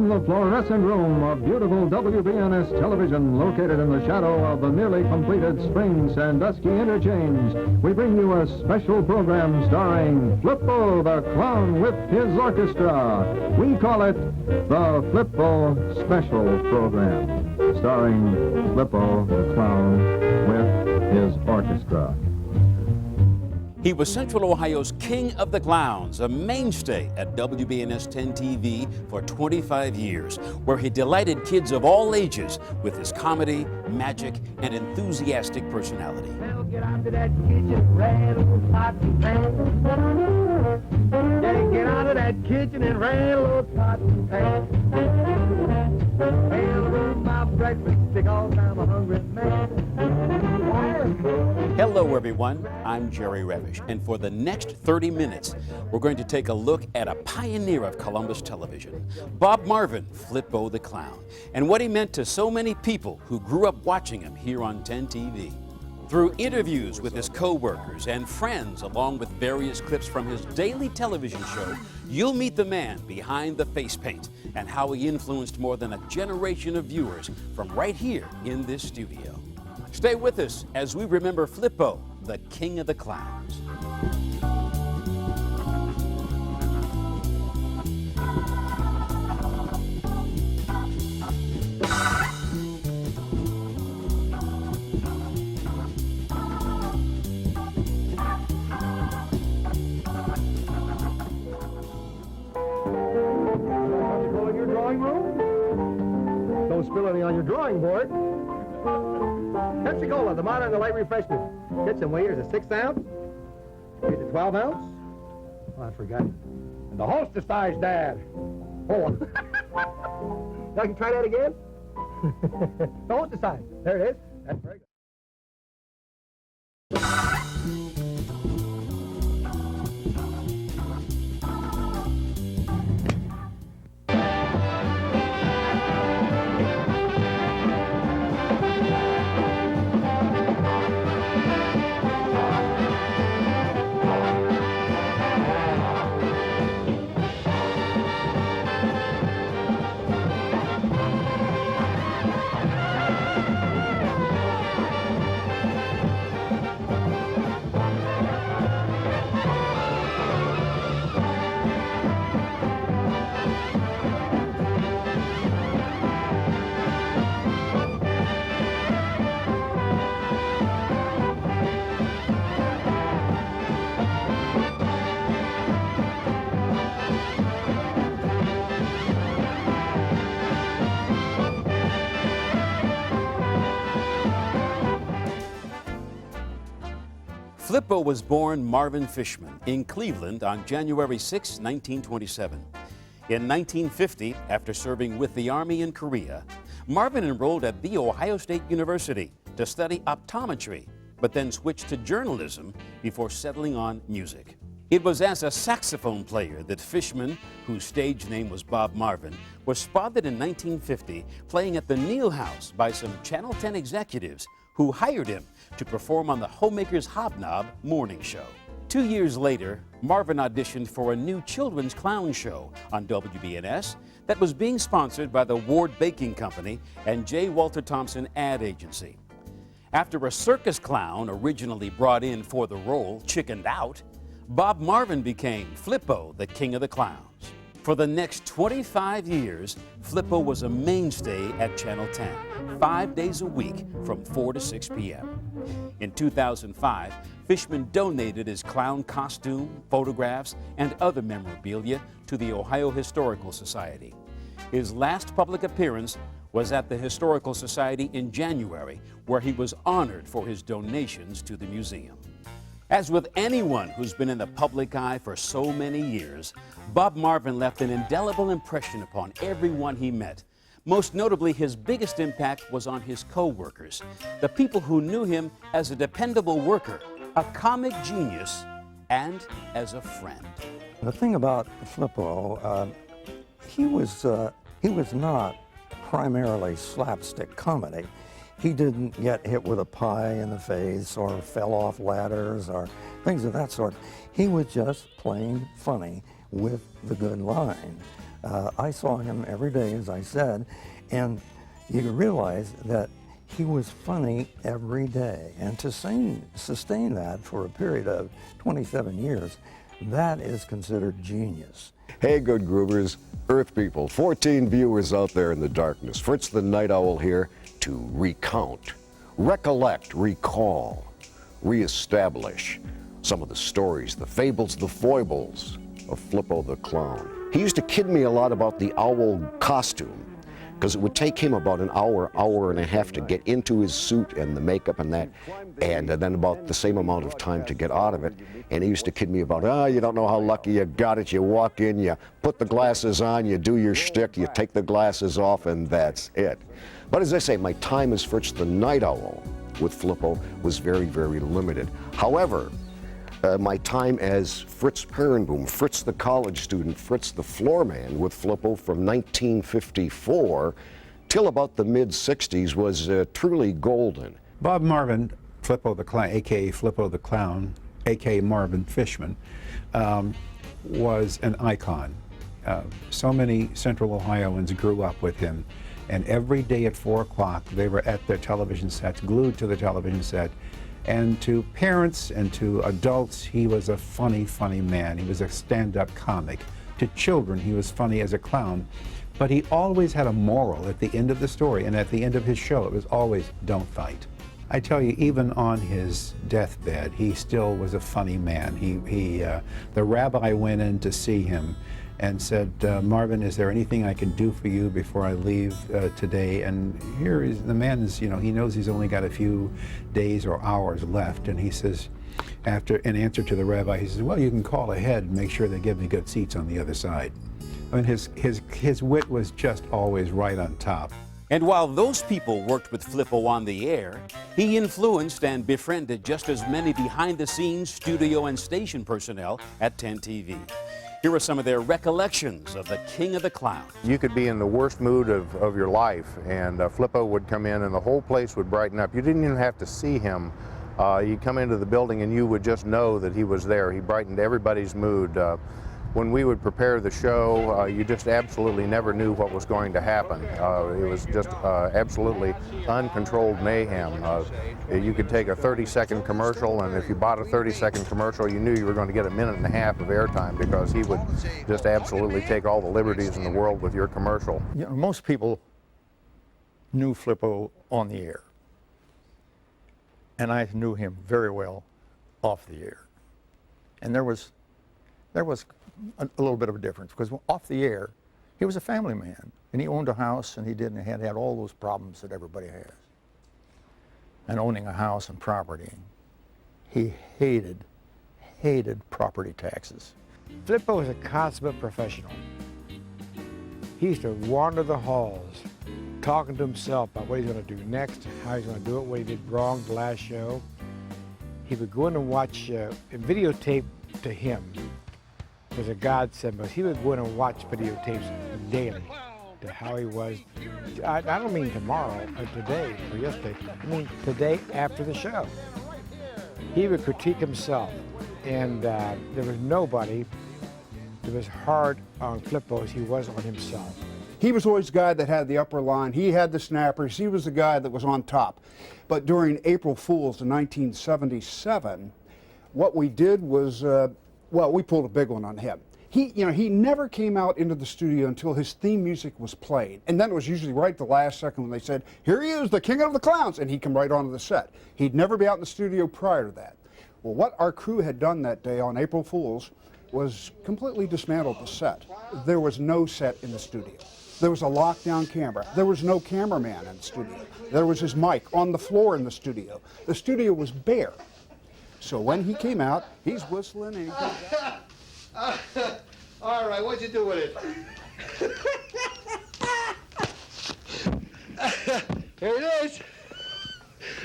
From the fluorescent room of beautiful WBNS television located in the shadow of the nearly completed Spring Sandusky interchange, we bring you a special program starring Flippo the Clown with his orchestra. We call it the Flippo Special Program, starring Flippo the Clown with his orchestra. He was Central Ohio's King of the Clowns, a mainstay at WBNS 10 TV for 25 years, where he delighted kids of all ages with his comedy, magic, and enthusiastic personality. Well, get out to that kitchen, rattle, cotton pan. Yeah, get out of that kitchen and rattle, cotton pan. Well, where's my breakfast stick? All I'm a hungry man. Hello, everyone. I'm Jerry Revish, and for the next 30 minutes, we're going to take a look at a pioneer of Columbus television, Bob Marvin, Flippo the Clown, and what he meant to so many people who grew up watching him here on 10 TV. Through interviews with his co-workers and friends, along with various clips from his daily television show, you'll meet the man behind the face paint and how he influenced more than a generation of viewers from right here in this studio. Stay with us as we remember Flippo, the King of the Clowns. Go in your drawing room. Don't spill any on your drawing board. Pepsi-Cola, the modern and the light refreshment. Get some waiters, a 6 ounce. Here's a 12 ounce. Oh, I forgot. And the hostess size, Dad. Hold on. Now, can you try that again? The hostess size. There it is. That's very good. Flippo was born Marvin Fishman in Cleveland on January 6, 1927. In 1950, after serving with the Army in Korea, Marvin enrolled at The Ohio State University to study optometry, but then switched to journalism before settling on music. It was as a saxophone player that Fishman, whose stage name was Bob Marvin, was spotted in 1950 playing at the Neal House by some Channel 10 executives who hired him to perform on the Homemaker's Hobnob morning show. 2 years later, Marvin auditioned for a new children's clown show on WBNS that was being sponsored by the Ward Baking Company and J. Walter Thompson Ad Agency. After a circus clown originally brought in for the role chickened out, Bob Marvin became Flippo, the King of the Clowns. For the next 25 years, Flippo was a mainstay at Channel 10, 5 days a week from 4 to 6 p.m. In 2005, Fishman donated his clown costume, photographs, and other memorabilia to the Ohio Historical Society. His last public appearance was at the Historical Society in January, where he was honored for his donations to the museum. As with anyone who's been in the public eye for so many years, Bob Marvin left an indelible impression upon everyone he met. Most notably, his biggest impact was on his co-workers, the people who knew him as a dependable worker, a comic genius, and as a friend. The thing about Flippo, he was not primarily slapstick comedy. He didn't get hit with a pie in the face or fell off ladders or things of that sort. He was just plain funny with the good line. I saw him every day, as I said, and you realize that he was funny every day. And to sustain that for a period of 27 years, that is considered genius. Hey, good groovers, Earth people, 14 viewers out there in the darkness. Fritz the Night Owl here to recount, recollect, recall, reestablish some of the stories, the fables, the foibles of Flippo the Clown. He used to kid me a lot about the owl costume, because it would take him about an hour, hour and a half to get into his suit and the makeup and that, and then about the same amount of time to get out of it. And he used to kid me about, you don't know how lucky you got it. You walk in, you put the glasses on, you do your shtick, you take the glasses off, and that's it. But as I say, my time as Fritz the Night Owl with Flippo was very, very limited. However, my time as Fritz Perenboom, Fritz the college student, Fritz the floor man with Flippo from 1954 till about the mid-60s was truly golden. Bob Marvin, Flippo the Clown, a.k.a. Flippo the Clown, a.k.a. Marvin Fishman, was an icon. So many Central Ohioans grew up with him, and every day at 4 o'clock they were at their television sets, glued to the television set. And to parents and to adults, he was a funny, funny man. He was a stand-up comic. To children, he was funny as a clown. But he always had a moral at the end of the story, and at the end of his show, it was always, don't fight. I tell you, even on his deathbed, he still was a funny man. The rabbi went in to see him and said, Marvin, is there anything I can do for you before I leave today? And here is the man is, he knows he's only got a few days or hours left, and he says, in answer to the rabbi, he says, well, you can call ahead and make sure they give me good seats on the other side. I mean, his wit was just always right on top. And while those people worked with Flippo on the air, he influenced and befriended just as many behind-the-scenes studio and station personnel at 10 TV. Here are some of their recollections of the King of the Clowns. You could be in the worst mood of your life, and Flippo would come in and the whole place would brighten up. You didn't even have to see him. You'd come into the building and you would just know that he was there. He brightened everybody's mood. When we would prepare the show, you just absolutely never knew what was going to happen. It was just absolutely uncontrolled mayhem. You could take a 30-second commercial, and if you bought a 30-second commercial, you knew you were going to get a minute and a half of airtime, because he would just absolutely take all the liberties in the world with your commercial. Most people knew Flippo on the air, and I knew him very well off the air. And there was a little bit of a difference, because off the air, he was a family man, and he owned a house, and he had all those problems that everybody has. And owning a house and property, he hated property taxes. Flippo was a consummate professional. He used to wander the halls, talking to himself about what he's going to do next, how he's going to do it, what he did wrong the last show. He would go in and watch and videotape to him. Was a godsend, but he would go in and watch videotapes daily to how he was. I don't mean tomorrow or today or yesterday. I mean today after the show. He would critique himself, and there was nobody that was hard on Flippo as he was on himself. He was always the guy that had the upper line. He had the snappers. He was the guy that was on top. But during April Fool's in 1977, what we did was well, we pulled a big one on him. He never came out into the studio until his theme music was played. And then it was usually right at the last second when they said, here he is, the King of the Clowns, and he'd come right onto the set. He'd never be out in the studio prior to that. Well, what our crew had done that day on April Fool's was completely dismantled the set. There was no set in the studio. There was a lockdown camera. There was no cameraman in the studio. There was his mic on the floor in the studio. The studio was bare. So when he came out, he's whistling and he all right, what'd you do with it? Here it is.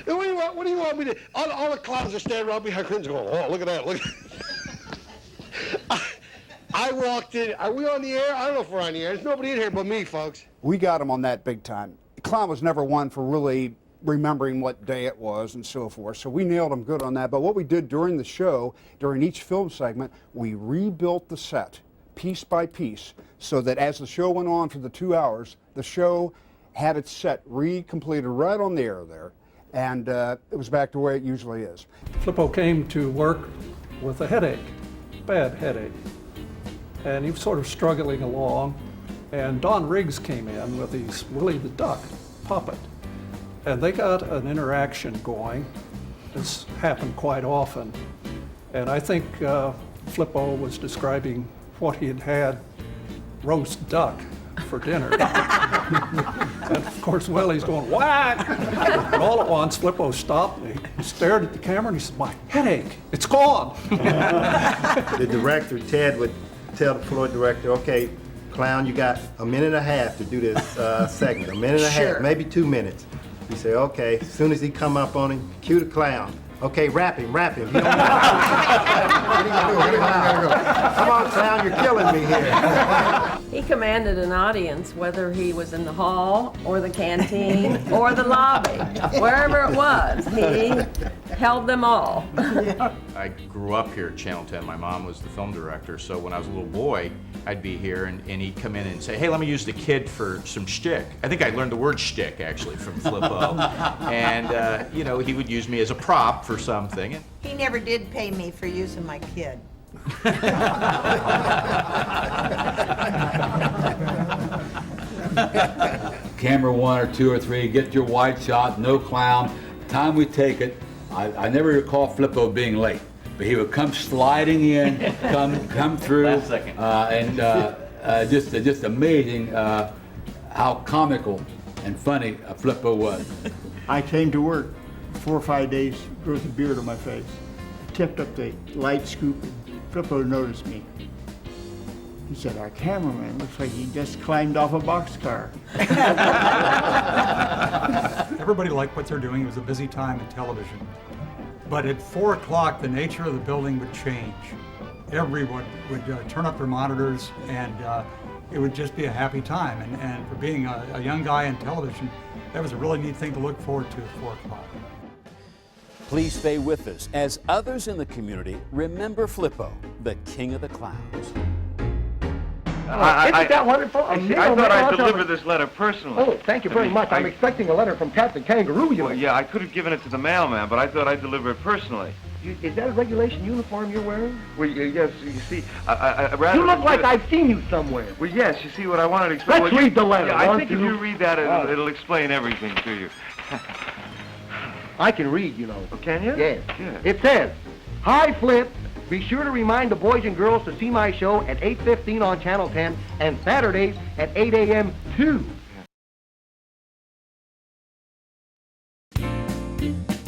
What do you want me to? All the clowns are standing around behind curtains going, oh, look at that, look. I walked in. Are we on the air? I don't know if we're on the air. There's nobody in here but me, folks. We got him on that big time. The clown was never one for really remembering what day it was and so forth. So we nailed him good on that. But what we did during the show, during each film segment, we rebuilt the set piece by piece, so that as the show went on for the 2 hours, the show had its set re-completed right on the air there, and it was back to the way it usually is. Flippo came to work with a headache, bad headache, and he was sort of struggling along, and Don Riggs came in with his Willie the Duck puppet, and they got an interaction going. This happened quite often, and I think Flippo was describing what he had had roast duck for dinner. And of course, Willie's going, "What?" And all at once, Flippo stopped and he stared at the camera and he said, "My headache, it's gone." The director, Ted, would tell the floor director, "Okay, clown, you got a minute and a half to do this segment. A minute and a half, maybe 2 minutes." He said, "Okay." As soon as he come up on him, cue the clown. "Okay, rap him, rap him." He don't Come on, clown, you're killing me here. He commanded an audience, whether he was in the hall or the canteen or the lobby, wherever it was, he held them all. I grew up here at Channel 10. My mom was the film director, so when I was a little boy, I'd be here and he'd come in and say, "Hey, let me use the kid for some shtick." I think I learned the word shtick actually from Flippo. And you know, he would use me as a prop for something. He never did pay me for using my kid. Camera 1 or 2 or 3, get your wide shot, no clown. Time we take it, I never recall Flippo being late, but he would come sliding in, come through, Last second. and just amazing how comical and funny Flippo was. I came to work 4 or 5 days, growth of beard on my face. Tipped up the light scoop, and Flippo noticed me. He said, "Our cameraman looks like he just climbed off a boxcar." Everybody liked what they're doing. It was a busy time in television. But at 4 o'clock, the nature of the building would change. Everyone would turn up their monitors, and it would just be a happy time. And for being a young guy in television, that was a really neat thing to look forward to at 4 o'clock. Please stay with us as others in the community remember Flippo, the king of the clowns. Isn't that wonderful? I thought I'd deliver this letter personally. Oh, thank you very much. I'm expecting a letter from Captain Kangaroo. Well, yeah, I could have given it to the mailman, but I thought I'd deliver it personally. Is that a regulation uniform you're wearing? Well, yes, you see, rather You look like I've seen you somewhere. Well, yes, you see what I wanted to explain. Let's read the letter. Yeah, I think if you read that, it'll explain everything to you. I can read, you know. Oh, can you? Yes. Yeah. It says, "Hi, Flip. Be sure to remind the boys and girls to see my show at 8:15 on Channel 10 and Saturdays at 8 a.m. too."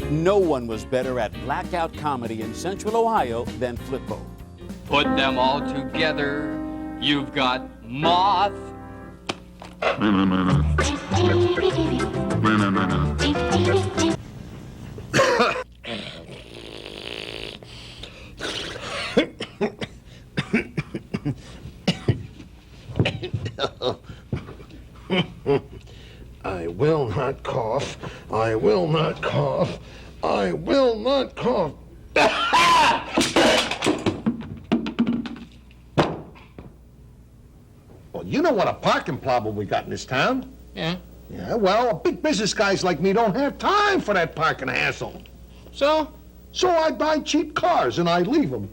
No one was better at blackout comedy in Central Ohio than Flippo. Put them all together, you've got moth. I will not cough. I will not cough. I will not cough. Well, you know what a parking problem we got in this town. Yeah. Yeah, well, big business guys like me don't have time for that parking hassle. So? So I buy cheap cars and I leave them.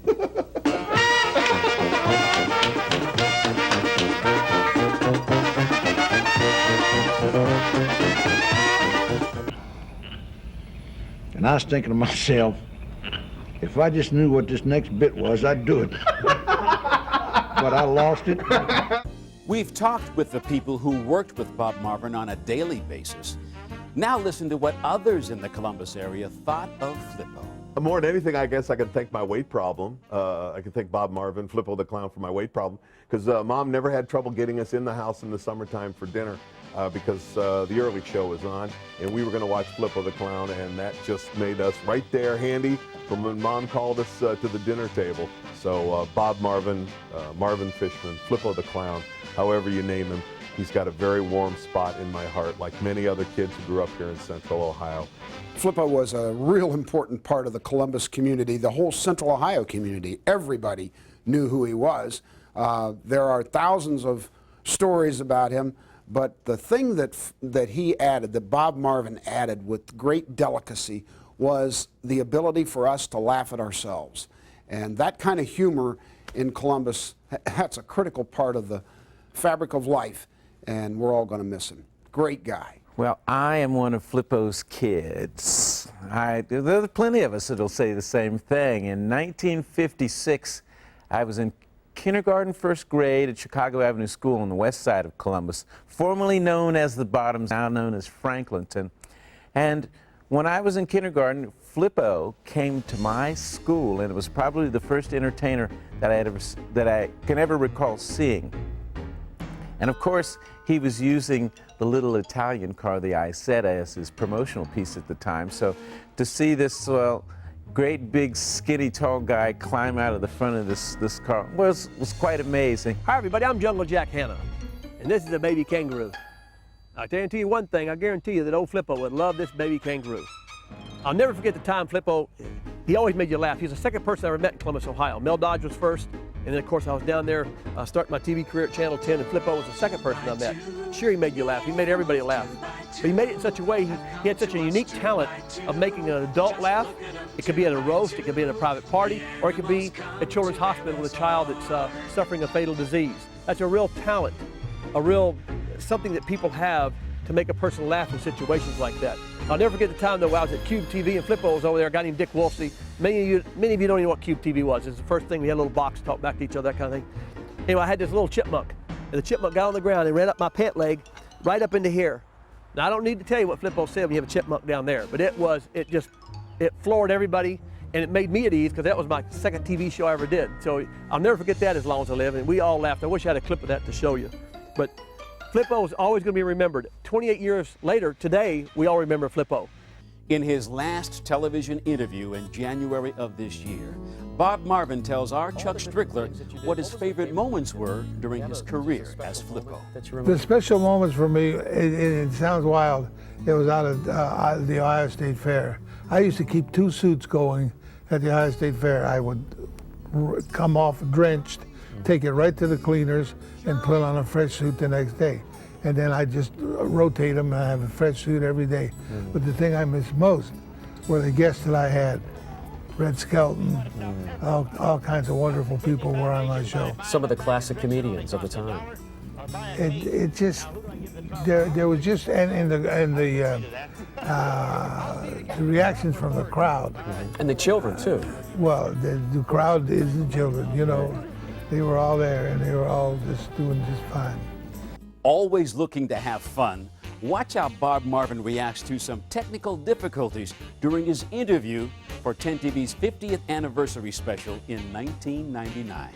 And I was thinking to myself, if I just knew what this next bit was, I'd do it. But I lost it. We've talked with the people who worked with Bob Marvin on a daily basis. Now listen to what others in the Columbus area thought of Flippo. More than anything, I guess I can thank my weight problem. I can thank Bob Marvin, Flippo the Clown, for my weight problem, because Mom never had trouble getting us in the house in the summertime for dinner because the early show was on, and we were going to watch Flippo the Clown, and that just made us right there handy from when Mom called us to the dinner table. So Bob Marvin, Marvin Fishman, Flippo the Clown, however you name him, he's got a very warm spot in my heart, like many other kids who grew up here in Central Ohio. Flippo was a real important part of the Columbus community, the whole Central Ohio community. Everybody knew who he was. There are thousands of stories about him, but the thing that he added, that Bob Marvin added with great delicacy, was the ability for us to laugh at ourselves. And that kind of humor in Columbus, that's a critical part of the fabric of life, and we're all going to miss him. Great guy. Well, I am one of Flippo's kids. There are plenty of us that'll say the same thing. In 1956, I was in kindergarten, first grade at Chicago Avenue School on the west side of Columbus, formerly known as the Bottoms, now known as Franklinton. And when I was in kindergarten, Flippo came to my school, and it was probably the first entertainer that I can ever recall seeing. And of course, he was using the little Italian car, the Isetta, as his promotional piece at the time. So to see this, well, great big skinny tall guy climb out of the front of this car was quite amazing. Hi everybody, I'm Jungle Jack Hanna, and this is a baby kangaroo. I guarantee you one thing, I guarantee you that old Flippo would love this baby kangaroo. I'll never forget the time Flippo, he always made you laugh. He was the second person I ever met in Columbus, Ohio. Mel Dodge was first, and then of course I was down there starting my TV career at Channel 10, and Flippo was the second person I met. Sure, he made you laugh. He made everybody laugh. But he made it in such a way, he had such a unique talent of making an adult laugh. It could be at a roast, it could be at a private party, or it could be at Children's Hospital with a child that's suffering a fatal disease. That's a real talent, something that people have to make a person laugh in situations like that. I'll never forget the time though I was at Cube TV and Flippo was over there, a guy named Dick Wolfsey. Many of you don't even know what Cube TV was. It's the first thing, we had a little box, talk back to each other, that kind of thing. Anyway, I had this little chipmunk, and the chipmunk got on the ground and ran up my pant leg, right up into here. Now I don't need to tell you what Flippo said when you have a chipmunk down there, but it floored everybody, and it made me at ease because that was my second TV show I ever did. So I'll never forget that as long as I live, and we all laughed. I wish I had a clip of that to show you. But Flippo is always going to be remembered. 28 years later, today, we all remember Flippo. In his last television interview in January of this year, Bob Marvin tells our Chuck Strickler what his favorite moments were during his career as Flippo. The special moments for me, it sounds wild, it was out of the Ohio State Fair. I used to keep 2 suits going at the Ohio State Fair. I would come off drenched, take it right to the cleaners, and put on a fresh suit the next day. And then I just rotate them and I have a fresh suit every day. But the thing I miss most were the guests that I had. Red Skelton, all kinds of wonderful people were on my show. Some of the classic comedians of the time. It just, there was just, and the reactions from the crowd. And the children too. Well, the crowd is the children, you know. They were all there and they were all just doing just fine. Always looking to have fun, watch how Bob Marvin reacts to some technical difficulties during his interview for 10 TV's 50th anniversary special in 1999.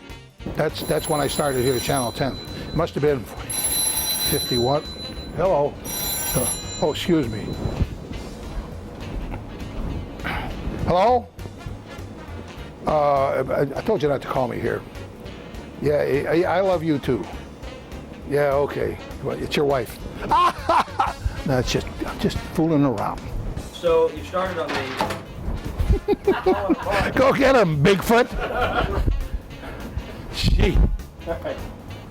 That's when I started here at Channel 10. It must have been 51. Hello. Oh, excuse me. Hello? I told you not to call me here. Yeah, I love you too. Yeah, okay. Well, it's your wife. No, it's I'm just fooling around. So you started on the... Go get him, Bigfoot. Gee.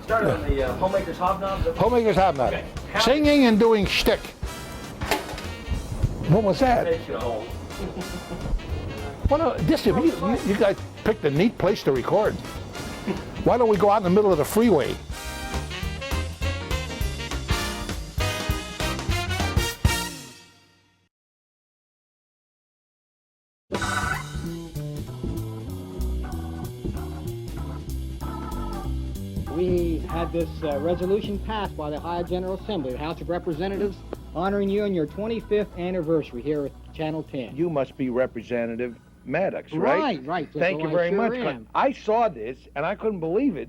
Started on the Homemaker's Hobnob? Homemaker's Hobnob. Okay. Singing and doing shtick. What was that? You guys picked a neat place to record. Why don't we go out in the middle of the freeway? We had this resolution passed by the Ohio General Assembly, the House of Representatives, honoring you on your 25th anniversary here at Channel 10. You must be Representative Maddox, right? Right. Thank you very much. I saw this, and I couldn't believe it.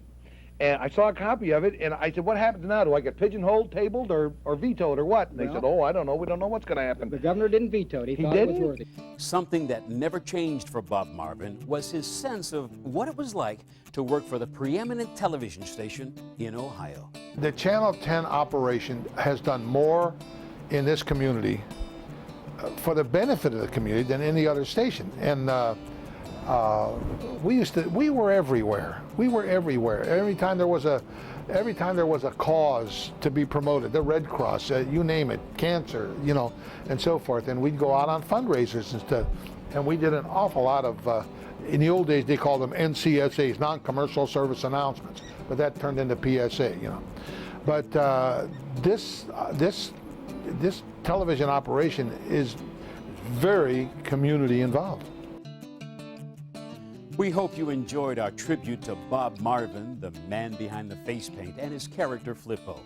And I saw a copy of it, and I said, what happens now? Do I get pigeonholed, tabled, or vetoed, or what? And they said, oh, I don't know. We don't know what's going to happen. The governor didn't veto it. He thought didn't? it was worthy. Something that never changed for Bob Marvin was his sense of what it was like to work for the preeminent television station in Ohio. The Channel 10 operation has done more in this community for the benefit of the community than any other station. And We were everywhere. We were everywhere. Every time there was a cause to be promoted, the Red Cross, you name it, cancer, you know, and so forth. And we'd go out on fundraisers and stuff. And we did an awful lot of, in the old days they called them NCSAs, non-commercial service announcements, but that turned into PSA, you know. But this television operation is very community involved. We hope you enjoyed our tribute to Bob Marvin, the man behind the face paint, and his character Flippo.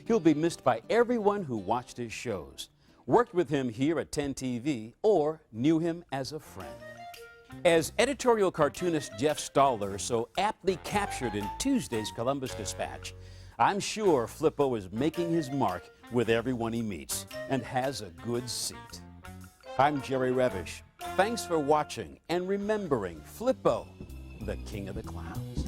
He'll be missed by everyone who watched his shows, worked with him here at 10 TV, or knew him as a friend. As editorial cartoonist Jeff Stoller so aptly captured in Tuesday's Columbus Dispatch, I'm sure Flippo is making his mark with everyone he meets and has a good seat. I'm Jerry Revish. Thanks for watching and remembering Flippo, the King of the Clowns.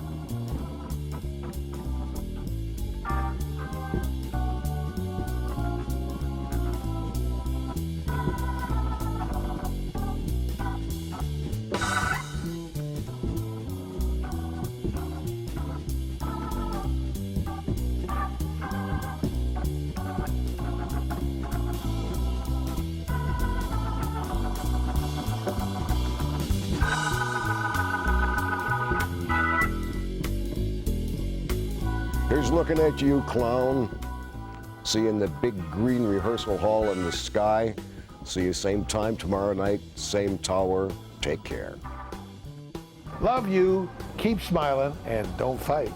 Here's looking at you, clown. Seeing the big green rehearsal hall in the sky. See you same time tomorrow night, same tower. Take care. Love you, keep smiling, and don't fight.